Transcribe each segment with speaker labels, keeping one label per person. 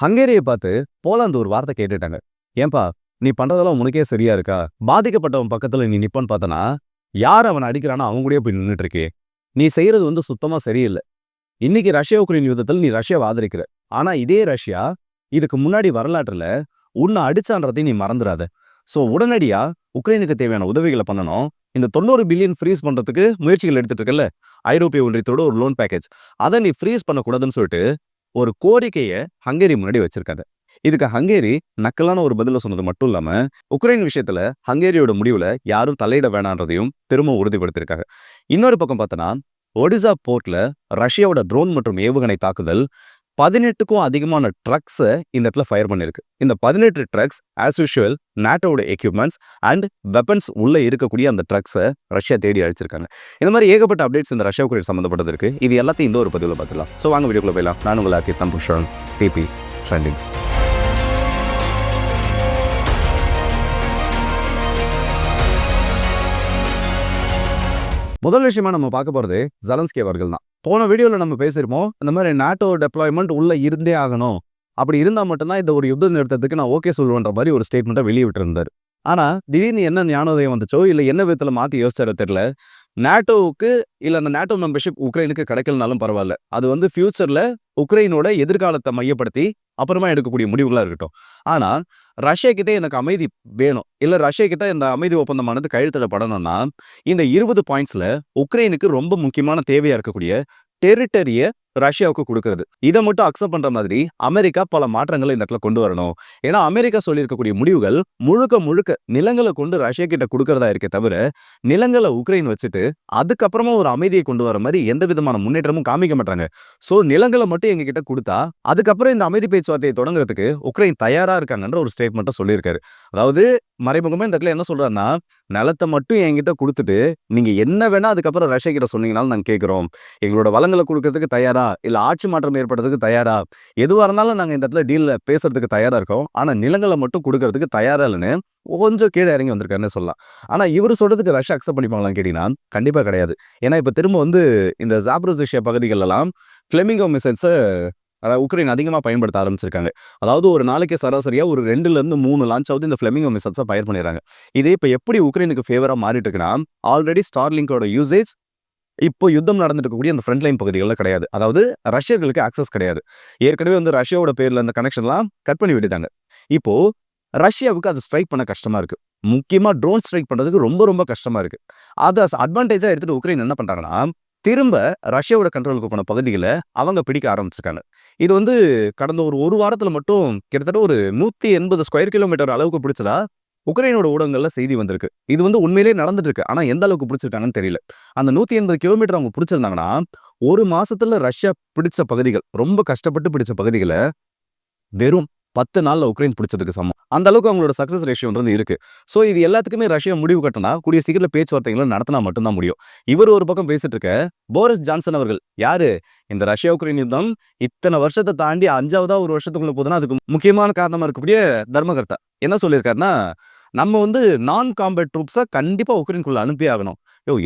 Speaker 1: ஹங்கேரியை பார்த்து போலாந்து ஒரு வார்த்தை கேட்டுட்டாங்க. ஏன்பா, நீ பண்றதெல்லாம் உனக்கே சரியா இருக்கா? பாதிக்கப்பட்டவன் பக்கத்துல நீ நிப்பன்னு பார்த்தனா, யார் அவனை அடிக்கிறானோ அவங்க கூடயே போய் நின்னுட்டு இருக்கே. நீ செய்யறது சுத்தமா சரியில்ல. இன்னைக்கு ரஷ்யா உக்ரைன் யுத்தத்தில் நீ ரஷ்யாவை ஆதரிக்கிற. ஆனா இதே ரஷ்யா இதுக்கு முன்னாடி வரலாற்றுல உன்னை அடிச்சான்றதை நீ மறந்துடாத. சோ உடனடியா உக்ரைனுக்கு தேவையான உதவிகளை பண்ணணும். இந்த 90 பில்லியன் ஃப்ரீஸ் பண்றதுக்கு முயற்சிகள் எடுத்துட்டு இருக்கல, ஐரோப்பிய ஒன்றியத்தோட ஒரு லோன் பேக்கேஜ், அதை நீ ஃப்ரீஸ் பண்ணக்கூடாதுன்னு சொல்லிட்டு ஒரு கோரிக்கையை ஹங்கேரி முன்னாடி வச்சிருக்காங்க. இதுக்கு ஹங்கேரி நக்கலான ஒரு பதில சொன்னது மட்டும் இல்லாம, உக்ரைன் விஷயத்துல ஹங்கேரியோட முடிவுல யாரும் தலையிட வேணான்றதையும் திரும்ப உறுதிப்படுத்திருக்காங்க. இன்னொரு பக்கம் பார்த்தனா, ஒடிசா போர்ட்ல ரஷ்யாவோட ட்ரோன் மற்றும் ஏவுகணை தாக்குதல் 18க்கும் அதிகமான ட்ரக்ஸை இந்த இடத்துல ஃபயர் பண்ணிருக்கு. இந்த 18 ட்ரக்ஸ் ஆஸ் யூஷுவல் நாட்டோட எக்யூப்மெண்ட்ஸ் அண்ட் வெப்பன்ஸ் உள்ள இருக்கக்கூடிய அந்த ட்ரக்ஸை ரஷ்யா தேடி அழிச்சிருக்காங்க. இந்த மாதிரி ஏகப்பட்ட அப்டேட்ஸ் இந்த ரஷ்யா உக்ரைன் சம்மந்தப்பட்டது இருக்கு. இது எல்லாத்தையும் இந்த ஒரு பதிவில் பார்த்துக்கலாம். ஸோ வாங்க வீடியோக்குள்ள போயிடலாம். நான் உங்களை கீர்த்தன் புஷன், டிபி ட்ரெண்டிங்ஸ். முதல் விஷயமா நம்ம பார்க்க போறது ஜெலன்ஸ்கி அவர்கள் தான். போன வீடியோல நம்ம பேசிருப்போம், இந்த மாதிரி நாட்டோ டெப்ளாய்மெண்ட் உள்ள இருந்தே ஆகணும், அப்படி இருந்தா மட்டும்தான் இந்த ஒரு யுத்த நிறுத்தத்துக்கு நான் ஓகே சொல்லுவேன்ற மாதிரி ஒரு ஸ்டேட்மெண்ட்டை வெளியிட்டு இருந்தார். ஆனா திடீர்னு என்ன ஞானோதயம் வந்துச்சோ இல்ல என்ன விதத்துல மாத்தி யோசிச்சாரோ தெரியல, நாட்டோவுக்கு இல்ல அந்த நாட்டோ மெம்பர்ஷிப் உக்ரைனுக்கு கிடைக்கலனாலும் பரவாயில்ல, அது ஃபியூச்சர்ல உக்ரைனோட எதிர்காலத்தை மையப்படுத்தி அப்புறமா எடுக்கக்கூடிய முடிவுகளா இருக்கட்டும். ஆனா ரஷ்யா கிட்ட எனக்கு அமைதி வேணும், இல்ல ரஷ்யா கிட்ட இந்த அமைதி ஒப்பந்தமானது கையெழுத்திடப்படணும்னா இந்த 20 பாயிண்ட்ஸ்ல உக்ரைனுக்கு ரொம்ப முக்கியமான தேவையா இருக்கக்கூடிய டெரிட்டரிய ரஷ்யாவுக்கு கொடுக்கறது. இதை மட்டும் அக்செப்ட் பண்ற மாதிரி அமெரிக்கா பல மாற்றங்களை இந்த இடத்துல கொண்டு வரணும். ஏன்னா அமெரிக்கா சொல்லியிருக்கக்கூடிய முடிவுகள் முழுக்க முழுக்க நிலங்களை கொண்டு ரஷ்யா கிட்ட கொடுக்கறதா இருக்கே தவிர, நிலங்களை உக்ரைன் வச்சுட்டு அதுக்கப்புறமா ஒரு அமைதியை கொண்டு வர மாதிரி எந்த விதமான முன்னேற்றமும் காமிக்க மாட்டாங்க. சோ நிலங்களை மட்டும் எங்க கிட்ட கொடுத்தா அதுக்கப்புறம் இந்த அமைதி பேச்சுவார்த்தையை தொடங்குறதுக்கு உக்ரைன் தயாரா இருக்காங்கன்ற ஒரு ஸ்டேட்மெண்ட்டை சொல்லியிருக்காரு. அதாவது மறைமுகமா இந்த இடத்துல என்ன சொல்றாருன்னா, நிலத்தை மட்டும் என்கிட்ட கொடுத்துட்டு நீங்க என்ன வேணா அதுக்கப்புறம் ரஷ்யா கிட்ட சொன்னீங்கனாலும் நாங்க கேட்கிறோம். எங்களோட வளங்களை கொடுக்கறதுக்கு தயாரா, இல்ல ஆட்சி மாற்றம் ஏற்படுறதுக்கு தயாரா, எதுவா இருந்தாலும் நாங்க இந்த இடத்துல டீல்ல பேசுறதுக்கு தயாரா இருக்கோம். ஆனா நிலங்களை மட்டும் கொடுக்கறதுக்கு தயாரா இல்லைன்னு கொஞ்சம் கீழே இறங்கி வந்திருக்காருன்னு சொல்லலாம். ஆனா இவர் சொல்றதுக்கு ரஷ்யா அக்செப்ட் பண்ணிப்பாங்களான்னு கேட்டீங்கன்னா கண்டிப்பா கிடையாது. ஏன்னா இப்ப திரும்ப இந்த ஜாப்ரோசியா பகுதிகள் எல்லாம் ஃபிளெமிங்கோ மிசைல்ஸை உக்ரைன் அதிகமா பயன்படுத்த ஆரம்பிச்சிருக்காங்க. அதாவது ஒரு நாளைக்கு சராசரியா ஒரு 2ல இருந்து 3 லான்ச்சாவது இந்த ஃபிளெமிங்கோ மிசைல்ஸை ஃபயர் பண்ணிடுறாங்க. இது இப்ப எப்படி உக்ரைனுக்கு ஃபேவரா மாறிட்டு இருக்குன்னா, ஆல்ரெடி ஸ்டார்லிங்கோட யூசேஜ் இப்போ யுத்தம் நடந்துட்டு இருக்கக்கூடிய அந்த ஃப்ரண்ட் லைன் பகுதிகளில் கிடையாது. அதாவது ரஷ்யர்களுக்கு ஆக்சஸ் கிடையாது. ஏற்கனவே ரஷ்யாவோட பேர்ல அந்த கனெக்ஷன்லாம் கட் பண்ணி விட்டுட்டாங்க. இப்போ ரஷ்யாவுக்கு அது ஸ்ட்ரைக் பண்ண கஷ்டமா இருக்கு. முக்கியமா ட்ரோன் ஸ்ட்ரைக் பண்றதுக்கு ரொம்ப ரொம்ப கஷ்டமா இருக்கு. அதை அட்வான்டேஜா எடுத்துட்டு உக்ரைன் என்ன பண்றாங்கன்னா, திரும்ப ரஷ்யாவோட கண்ட்ரோலுக்கு போன பகுதிகளை அவங்க பிடிக்க ஆரம்பிச்சிருக்காங்க. இது கடந்த ஒரு வாரத்துல மட்டும் கிட்டத்தட்ட ஒரு 180 ஸ்கொயர் கிலோமீட்டர் அளவுக்கு பிடிச்சதா உக்ரைனோட ஊடகங்கள்ல செய்தி வந்திருக்கு. இது உண்மையிலேயே நடந்துட்டு இருக்கு. ஆனா எந்த அளவுக்கு பிடிச்சிருக்காங்கன்னு தெரியல. அந்த 180 கிலோமீட்டர் அவங்க பிடிச்சிருந்தாங்கன்னா, ஒரு மாசத்துல ரஷ்யா பிடிச்ச பகுதிகள், ரொம்ப கஷ்டப்பட்டு பிடிச்ச பகுதிகளை வெறும் 10 நாள்ல உக்ரைன் பிடிச்சதுக்கு சமம். அந்த அளவுக்கு அவங்களோட சக்சஸ் ரேஷியோன்றது இருக்கு. சோ இது எல்லாத்துக்குமே ரஷ்யா முடிவு கட்டினா கூடிய சீக்கிரத்துல பேச்சுவார்த்தைகளை நடத்தினா மட்டும்தான் முடியும். இவர் ஒரு பக்கம் பேசிட்டு இருக்க, போரிஸ் ஜான்சன் அவர்கள் யாரு, இந்த ரஷ்யா உக்ரைன் யுத்தம் இத்தனை வருஷத்தை தாண்டி 5ஆவதா ஒரு வருஷத்துக்குள்ள போதுன்னா அதுக்கு முக்கியமான காரணமா இருக்கக்கூடிய தர்மகர்த்தா என்ன சொல்லியிருக்காருன்னா, நம்ம நான் காம்பேட் ட்ரூப்ஸை கண்டிப்பா உக்ரைனுக்குள்ள அனுப்பி ஆகணும்.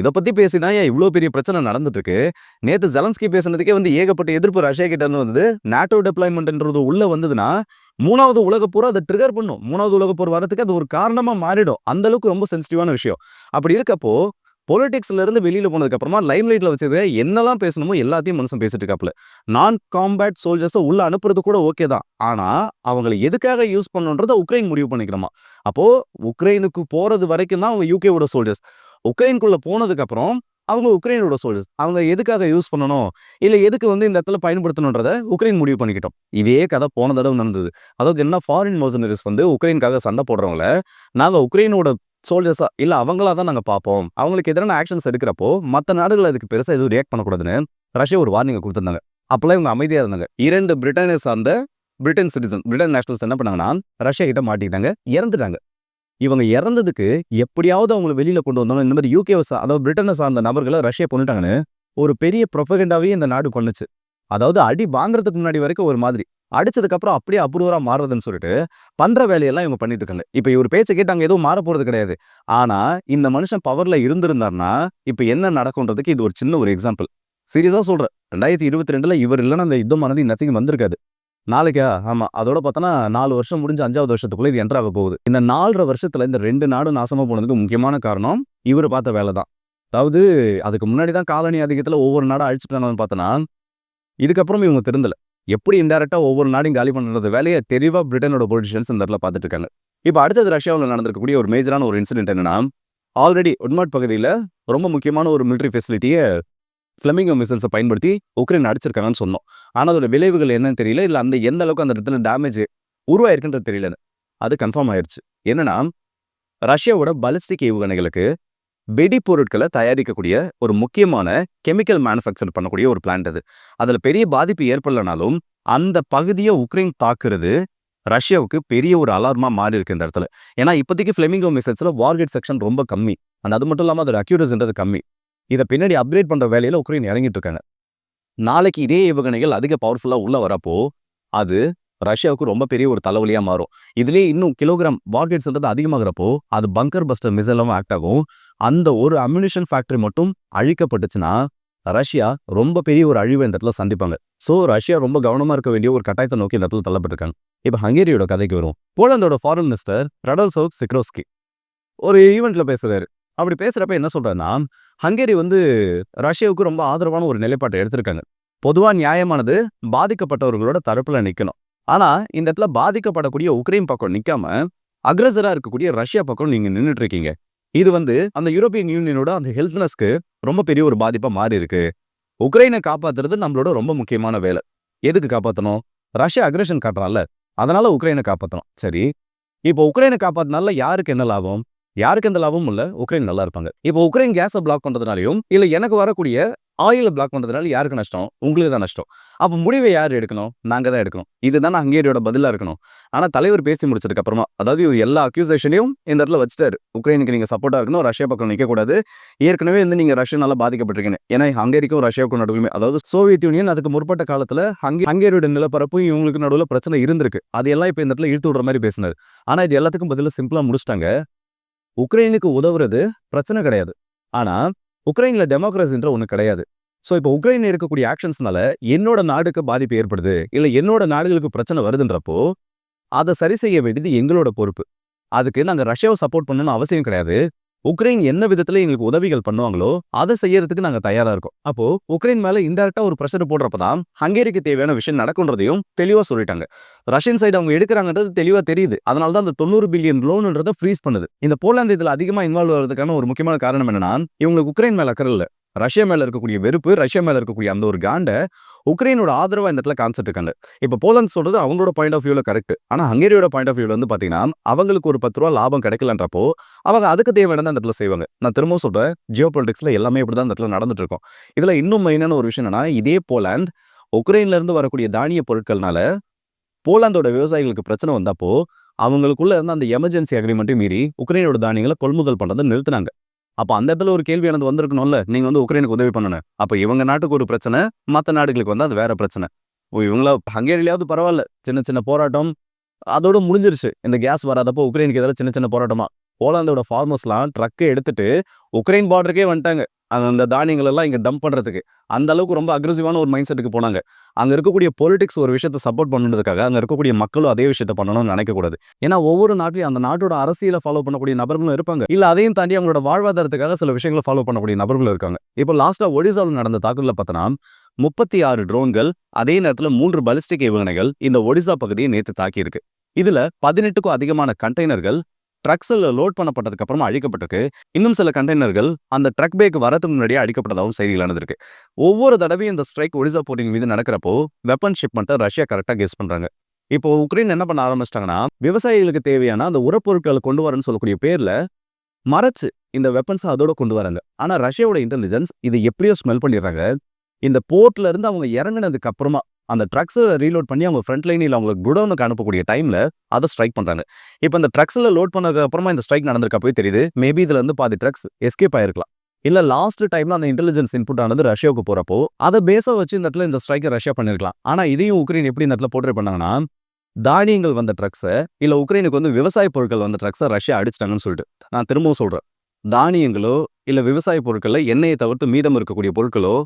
Speaker 1: இதை பத்தி பேசிதான் ஏன் இவ்வளவு பெரிய பிரச்சனை நடந்துட்டு இருக்கு. நேத்து ஜெலன்ஸ்கி பேசுனதுக்கே ஏகப்பட்ட எதிர்ப்பு ரஷ்யா கிட்ட இருந்து நாட்டோ டெப்ளாய்மெண்ட்ன்றது உள்ள வந்ததுன்னா 3வது உலக போர் அதை ட்ரிகர் பண்ணும். 3வது உலக போர் வரதுக்கு அது ஒரு காரணமா மாறிடும். அந்த அளவுக்கு ரொம்ப சென்சிட்டிவான விஷயம். அப்படி இருக்கப்போ பொலிட்டிக்ஸ்ல இருந்து வெளியில போனதுக்கு அப்புறமா லைம் லைட்ல வச்சது என்னெல்லாம் பேசணுமோ எல்லாத்தையும் மனுஷன் பேசிட்டு இருக்காப்ல. நான் காம்பேட் சோல்ஜர்ஸை உள்ள அனுப்புறது கூட ஓகே தான். ஆனா அவங்களை எதுக்காக யூஸ் பண்ணணுன்றதை உக்ரைன் முடிவு பண்ணிக்கணுமா. அப்போ உக்ரைனுக்கு போறது வரைக்கும் தான் அவங்க யூகேவோட சோல்ஜர்ஸ். உக்ரைனுக்குள்ள போனதுக்கு அப்புறம் அவங்க உக்ரைனோட சோல்ஜர்ஸ். அவங்க எதுக்காக யூஸ் பண்ணணும், இல்ல எதுக்கு இந்த இடத்துல பயன்படுத்தணுன்றத உக்ரைன் முடிவு பண்ணிக்கிட்டோம். இதே கதை போன தடவை நடந்தது. அதாவது என்ன, ஃபாரின் மர்சனரிஸ் உக்ரைனுக்காக சண்டை போடுறவங்கள நாங்க உக்ரைனோட சோல்ஜர்ஸா இல்ல அவங்களா தான் நாங்க பார்ப்போம். அவங்களுக்கு எதிரான ஆக்ஷன்ஸ் எடுக்கிறப்போ மற்ற நாடுகள் அதுக்கு பெருசா எதுவும் ரியாக்ட் பண்ணக்கூடாதுன்னு ரஷ்யா ஒரு வார்னிங் கொடுத்திருந்தாங்க. அப்பெல்லாம் இவங்க அமைதியா இருந்தாங்க. 2 பிரிட்டனை சார்ந்த பிரிட்டன் நேஷனல்ஸ் என்ன பண்ணாங்கன்னா ரஷ்யா கிட்ட மாட்டிக்கிட்டாங்க, இறந்துட்டாங்க. இவங்க இறந்ததுக்கு எப்படியாவது அவங்களை வெளியில கொண்டு வந்தோம். இந்த மாதிரி யூகே அதாவது பிரிட்டனை சார்ந்த நபர்களை ரஷ்யா கொண்டுட்டாங்கன்னு ஒரு பெரிய ப்ரொபகண்டாவே இந்த நாடு பண்ணுச்சு. அதாவது அடி வாங்குறதுக்கு முன்னாடி வரைக்கும் ஒரு மாதிரி, அடிச்சதுக்கு அப்புறம் அப்படியே அப்ரூவரா மாறுறதுன்னு சொல்லிட்டு பண்ற வேலையெல்லாம் இவங்க பண்ணிட்டு இருக்காங்க. இப்ப இவர் பேச்ச கேட்டு அங்க எதுவும் மாற போறது கிடையாது. ஆனா இந்த மனுஷன் பவர்ல இருந்திருந்தாருன்னா இப்ப என்ன நடக்கும்ன்றதுக்கு இது ஒரு சின்ன ஒரு எக்ஸாம்பிள். சீரியஸா சொல்றேன். 2022ல இவர் இல்லைன்னா அந்த யுத்தமானது இன்னத்துக்கு வந்திருக்காது. நாளைக்கா? ஆமா. அதோட பார்த்தோன்னா 4 வருஷம் முடிஞ்சு 5வது வருஷத்துக்குள்ள இது என்டர் ஆக போகுது. இந்த 4 1/2 வருஷத்துல இந்த 2 நாடும் நாசமா போனதுக்கு முக்கியமான காரணம் இவரு பார்த்த வேல தான். அதாவது அதுக்கு முன்னாடி தான் காலனி ஆதிக்கத்துல ஒவ்வொரு நாடா அழிச்சுட்டாங்கன்னு பார்த்தோன்னா, இதுக்கப்புறம் இவங்க திருந்தல. எப்படி இன்டைரக்ட்டா ஒவ்வொரு நாடையும் காலி பண்றது வேலைய தெளிவா பிரிட்டனோட பொலிட்டிஷியன்ஸ் இந்த இடத்துல பார்த்துட்டு இருக்காங்க. இப்ப அடுத்தது ரஷ்யாவுல நடந்திருக்கக்கூடிய ஒரு மேஜரான ஒரு இன்சிடென்ட் என்னன்னா, ஆல்ரெடி உட்மாட் பகுதியில ரொம்ப முக்கியமான ஒரு மிலிட்டரி ஃபெசிலிட்டிய ஃப்ளெமிங்கோ மிசைல்ஸ பயன்படுத்தி உக்ரைன் அடிச்சிருக்காங்கன்னு சொன்னோம். ஆனா அதோட விளைவுகள் என்னன்னு தெரியல. இல்ல அந்த எந்த அளவுக்கு அந்த இடத்துல டேமேஜ் உருவாயிருக்குன்றது தெரியலன்னு. அது கன்ஃபார்ம் ஆயிருச்சு. என்னன்னா, ரஷ்யாவோட பாலிஸ்டிக் ஏவுகணைகளுக்கு வெடிபொருட்கள தயாரிக்கக்கூடிய ஒரு முக்கியமான கெமிக்கல் மேனுஃபேக்சர் பண்ணக்கூடிய ஒரு பிளான்ட் அது. அதுல பெரிய பாதிப்பு ஏற்படலனாலும், அந்த பகுதிய உக்ரைன் தாக்குறது ரஷ்யாவுக்கு பெரிய ஒரு அலார்மா மாறி இருக்கு இந்த இடத்துல. ஏன்னா இப்போதைக்கு ஃப்ளெமிங்கோ மிசைல்ஸ்ல வார்ஹெட் செக்ஷன் ரொம்ப கம்மி. அண்ட் அது மட்டும் இல்லாம அதோட அக்யூரசின்றது கம்மி. இத பின்னாடி அப்கிரேட் பண்ற வேலையில உக்ரைன் இறங்கிட்டு இருக்காங்க. நாளைக்கு இதே ஏவுகணைகள் அதிக பவர்ஃபுல்லா உள்ள வரப்போ, அது ரஷ்யாவுக்கு ரொம்ப பெரிய ஒரு தலைவலியா மாறும். இதுலயே இன்னும் கிலோகிராம் வார்ஹெட்ஸ்ன்றது அதிகமாகறப்போ, அது பங்கர் பஸ்டர் மிசைலாவும் ஆக்ட் ஆகும். அந்த ஒரு அம்யூனிஷன் ஃபேக்டரி மட்டும் அழிக்கப்பட்டுச்சுன்னா, ரஷ்யா ரொம்ப பெரிய ஒரு அழிவை இந்த இடத்துல சந்திப்பாங்க. சோ ரஷ்யா ரொம்ப கவனமா இருக்க வேண்டிய ஒரு கட்டாயத்தை நோக்கி இந்த இடத்துல தள்ளப்பட்டிருக்காங்க. இப்ப ஹங்கேரியோட கதைக்கு வருவோம். போலந்தோட ஃபாரின் மினிஸ்டர் ரடோல்ஃப் சிக்ரோஸ்கி ஒரு ஈவென்ட்ல பேசுறாரு. அப்படி பேசுறப்ப என்ன சொல்றாருன்னா, ஹங்கேரி ரஷ்யாவுக்கு ரொம்ப ஆதரவான ஒரு நிலைப்பாட்டை எடுத்திருக்காங்க. பொதுவா நியாயமானது பாதிக்கப்பட்டவர்களோட தரப்புல நிக்கணும். ஆனா இந்த இடத்துல பாதிக்கப்படக்கூடிய உக்ரைன் பக்கம் நிக்காம அக்ரஸரா இருக்கக்கூடிய ரஷ்யா பக்கம் நீங்க நின்னுட்டு இருக்கீங்க. இது அந்த யூரோப்பியன் யூனியனோட அந்த ஹெல்த்னஸ்க்கு ரொம்ப பெரிய ஒரு பாதிப்பா மாறி இருக்கு. உக்ரைனை காப்பாத்துறது நம்மளோட ரொம்ப முக்கியமான வேலை. எதுக்கு காப்பாத்தணும்? ரஷ்யா அக்ரஷன் காட்டுறான்ல, அதனால உக்ரைனை காப்பாத்தணும். சரி, இப்போ உக்ரைனை காப்பாத்தினால யாருக்கு என்ன லாபம்? யாருக்கு எந்த லாபமும் இல்ல. உக்ரைன் நல்லா இருப்பாங்க. இப்போ உக்ரைன் கேஸ பிளாக் பண்றதுனாலயும், இல்ல எனக்கு வரக்கூடிய ஆயில பிளாக் பண்றதுனால யாருக்கு நஷ்டம்? உங்களுக்கு தான் நஷ்டம். அப்ப முடிவை யார் எடுக்கணும்? நாங்க தான் எடுக்கணும். இதுதானே ஹங்கேரியோட பதிலா இருக்கணும். ஆனா தலைவர் பேசி முடிச்சதுக்கு அப்புறமா, அதாவது இவர் எல்லா அக்யூசேஷனையும் இந்த இடத்துல வச்சுட்டாரு. உக்ரைனுக்கு நீங்க சப்போர்ட்டா இருக்கணும். ரஷ்யா பக்கம் நிக்கக்கூடாது. ஏற்கனவே நீங்க ரஷ்யானால பாதிக்கப்பட்டிருக்கீங்க. ஏன்னா ஹங்கேரிக்கும் ரஷ்யாவுக்கும் நடுவுமே, அதாவது சோவியத் யூனியன் அதுக்கு முற்பட்ட காலத்துல ஹங்கேரியோட நிலப்பரப்பும் இவங்களுக்கு நடுவுல பிரச்சனை இருந்திருக்கு. அது எல்லாம் இப்ப இந்த இடத்துல இழுத்து விடுற மாதிரி பேசினாரு. ஆனா இது எல்லாத்துக்கும் பதிலா சிம்பிளா முடிச்சிட்டாங்க. உக்ரைனுக்கு உதவுறது பிரச்சனை கிடையாது. ஆனா, உக்ரைன்ல டெமோக்ரஸின்ற ஒண்ணு கிடையாது. சோ, இப்போ உக்ரைன்ல இருக்கக்கூடிய ஆக்ஷன்ஸ்னால என்னோட நாடுக்கு பாதிப்பு ஏற்படுது. இல்ல என்னோட நாடுகளுக்கு பிரச்சனை வருதுன்றப்போ, அத சரி செய்ய வேண்டியது எங்களோட பொறுப்பு. அதுக்கு நாங்க ரஷ்யாவ சப்போர்ட் பண்ணணும்னு அவசியம் கிடையாது. உக்ரைன் என்ன விதத்துல எங்களுக்கு உதவிகள் பண்ணுவாங்களோ, அத செய்யறதுக்கு நாங்க தயாரா இருக்கோம். அப்போ உக்ரைன் மேல இன்டைரக்ட்டா ஒரு பிரஷர் போடுறப்ப தான் ஹங்கேரிக்கு தேவையான விஷயம் நடக்கும்ன்றதையும் தெளிவா சொல்லிட்டாங்க. ரஷ்யன் சைடு அவங்க எடுக்குறாங்கன்றது தெளிவா தெரியுது. அதனால தான் அந்த 90 பில்லியன் லோன்ன்றத ஃப்ரீஸ் பண்ணுது. இந்த போலாந்து இதுல அதிகமா இன்வால்வ் ஆகுறதுக்கான ஒரு முக்கியமான காரணம் என்னன்னா, இவங்களுக்கு உக்ரைன் மேல அக்கறை இல்ல. ரஷ்யா மேல இருக்கக்கூடிய வெறுப்பு, ரஷ்யா மேல இருக்கக்கூடிய அந்த ஒரு காண்ட உக்ரைனோட ஆதரவா இந்த இடத்துல காமிச்சிட்டு இருக்காங்க. இப்ப போலந்து சொல்றது அவங்களோட பாயிண்ட் ஆஃப் வியூல கரெக்ட். ஆனா ஹங்கேரியோட பாயிண்ட் ஆஃப் வியூல பாத்தீங்கன்னா, அவங்களுக்கு ஒரு ₹10 லாபம் கிடைக்கலன்றப்போ, அவங்க அதுக்கு தேவையானத அந்த இடத்துல செய்வாங்க. நான் திரும்பவும் சொல்றேன், ஜியோ பொலிட்டிக்ஸ்ல எல்லாமே இப்படிதான் இந்த இடத்துல நடந்துட்டு இருக்கும். இதுல இன்னும் மெயினான ஒரு விஷயம் என்னன்னா, இதே போலாந்து உக்ரைன்ல இருந்து வரக்கூடிய தானிய பொருட்கள்னால போலாந்தோட விவசாயிகளுக்கு பிரச்சனை வந்தப்போ, அவங்களுக்குள்ள இருந்த அந்த எமர்ஜென்சி அக்ரீமெண்ட்டையும் மீறி உக்ரைனோட தானியங்கள கொள்முதல் பண்றத நிறுத்துனாங்க. அப்ப அந்த இடத்துல ஒரு கேள்வியானது வந்திருக்கணும்ல. நீங்க உக்ரைனுக்கு உதவி பண்ணணும். அப்ப இவங்க நாட்டுக்கு ஒரு பிரச்சனை, மத்த நாடுகளுக்கு அது வேற பிரச்சனை. இவங்கள ஹங்கேரியிலயாவது பரவால்ல. சின்ன சின்ன போராட்டம் அதோட முடிஞ்சிருச்சு. இந்த கேஸ் வராதப்போ உக்ரைனுக்கு எதிரா சின்ன சின்ன போராட்டமா. போலாந்தோட ஃபார்மர்ஸ்லாம் ட்ரக்க எடுத்துட்டு உக்ரைன் பார்டருக்கே வந்துட்டாங்க. அந்த தானியங்கள் எல்லாம் இங்க டம்ப் பண்றதுக்கு. அந்த அளவுக்கு ரொம்ப அக்ரெசிவான ஒரு மைண்ட் செட்டுக்கு போனாங்க. அங்க இருக்கக்கூடிய பொலிடிக்ஸ் ஒரு விஷயத்த சப்போர்ட் பண்ணுன்றதுக்காக, அங்க இருக்கக்கூடிய மக்களும் அதே விஷயத்த பண்ணணும்னு நினைக்கக்கூடாது. ஏன்னா ஒவ்வொரு நாட்டிலும் அந்த நாட்டோட அரசியல ஃபாலோ பண்ணக்கூடிய நபர்களும் இருப்பாங்க. இல்ல அதையும் தாண்டி அவங்களோட வாழ்வாதாரத்துக்காக சில விஷயங்கள ஃபாலோ பண்ணக்கூடிய நபர்களும் இருக்காங்க. இப்போ லாஸ்ட்டா ஒடிசால நடந்த தாக்குதல பார்த்தோன்னா, 36 ட்ரோன்கள், அதே நேரத்துல 3 பாலிஸ்டிக் ஏவுகணைகள் இந்த ஒடிசா பகுதியை நேத்து தாக்கியிருக்கு. இதுல 18க்கும் அதிகமான கண்டெய்னர்கள் ட்ரக்ஸ்ல லோட் பண்ணப்பட்டதுக்கு அப்புறமா அழிக்கப்பட்டிருக்கு. இன்னும் சில கண்டெய்னர்கள் அந்த ட்ரக் பேக்கு வரதுக்கு முன்னாடியே அழிக்கப்பட்டதாகவும் செய்திகள் நடந்திருக்கு. ஒவ்வொரு தடவையும் இந்த ஸ்ட்ரைக் ஒடிசா போரின் மீது நடக்கிறப்போ வெப்பன் ஷிப்மெண்ட்டை ரஷ்யா கரெக்டா கெஸ் பண்றாங்க. இப்போ உக்ரைன் என்ன பண்ண ஆரம்பிச்சிட்டாங்கன்னா, விவசாயிகளுக்கு தேவையான அந்த உரப்பொருட்களை கொண்டு வரேன்னு சொல்லக்கூடிய பேர்ல மறைச்சு இந்த வெப்பன்ஸ் அதோட கொண்டு வராங்க. ஆனா ரஷ்யாவோட இன்டெலிஜென்ஸ் இதை எப்படியோ ஸ்மெல் பண்ணிடுறாங்க. இந்த போர்ட்ல இருந்து அவங்க இறங்குனதுக்கு அப்புறமா அந்த ட்ரக்ஸ ரீலோட் பண்ணி அவங்க ஃப்ரண்ட் லைன் இல்ல அவங்க குடோனுக்கு அனுப்பக்கூடிய டைம்ல அத ஸ்ட்ரைக் பண்றாங்க. இப்ப இந்த ட்ரக்ஸ்ல லோட் பண்ணதுக்கு அப்புறமா இந்த ஸ்ட்ரைக் நடந்திருக்கப்பவே தெரியுது. மேபி இதுல இருந்து பாதி ட்ரக்ஸ் எஸ்கேப் ஆயிருக்கலாம். இல்ல லாஸ்ட் டைம்ல அந்த இன்டெலிஜென்ஸ் இன்புட் ஆனது ரஷ்யாவுக்கு போறப்போ அத பேஸா வச்சு இந்த இடத்துல இந்த ஸ்ட்ரைக்கை ரஷ்யா பண்ணிருக்கலாம். ஆனா இதையும் உக்ரைன் எப்படி இந்த இடத்துல போர்ட்ரே பண்ணாங்கன்னா, தானியங்கள் வந்த ட்ரக்ஸ இல்ல உக்ரைனுக்கு விவசாய பொருட்கள் வந்த ட்ரக்ஸ ரஷ்யா அடிச்சிட்டாங்கன்னு சொல்லிட்டு. நான் திரும்பவும் சொல்றேன். தானியங்களோ இல்ல விவசாய பொருட்கள்ல எண்ணெயை தவிர்த்து மீதம் இருக்கக்கூடிய பொருட்களோ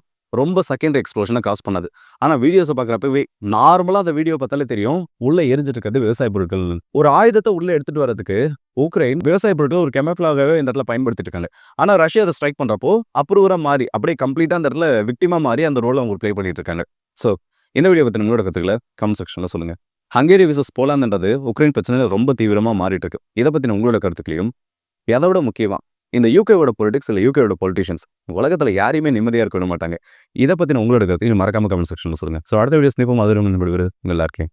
Speaker 1: ரொம்ப செகண்டரி எக்ஸ்ப்ளோஷனை காஸ் பண்ணாது. ஆனா வீடியோஸை பார்க்குறப்பவே நார்மலா அந்த வீடியோ பார்த்தாலே தெரியும், உள்ள எரிஞ்சிட்டு இருக்கிறது விவசாய பொருட்கள். ஒரு ஆயுதத்தை உள்ள எடுத்துட்டு வரதுக்கு உக்ரைன் விவசாய பொருட்கள் ஒரு கெமிக்கலாகவே இந்த இடத்துல பயன்படுத்திட்டு இருக்காங்க. ஆனா ரஷ்யா அதை ஸ்ட்ரைக் பண்றப்போ அப்ரூவரா மாறி அப்படியே கம்ப்ளீட்டா அந்த இடத்துல விக்டிமா மாறி அந்த ரோலை அவங்க ப்ளே பண்ணிட்டு இருக்காங்க. ஸோ இந்த வீடியோ பத்தி உங்களோட கருத்துக்களை கமெண்ட் செக்ஷன்ல சொல்லுங்க. ஹங்கேரி விசஸ் போலாந்துன்றது உக்ரைன் பிரச்சனை ரொம்ப தீவிரமா மாறிட்டு இருக்கு. இதை பத்தின உங்களோட கருத்துக்களையும், அதை விட முக்கியமா இந்த யூகேவோட பொலிட்டிக்ஸ் இல்லை யூகேவோட பொலிட்டிஷியன்ஸ் உலகத்துல யாரையுமே நிம்மதியா இருக்க விட மாட்டாங்க. இதை பத்தின உங்களோட கருத்து மறக்காம கமெண்ட் செக்ஷன்ல சொல்லுங்க. ஸோ அடுத்த வீடியோஸ் நிற்போம். அது உங்கள் எல்லாருக்கும்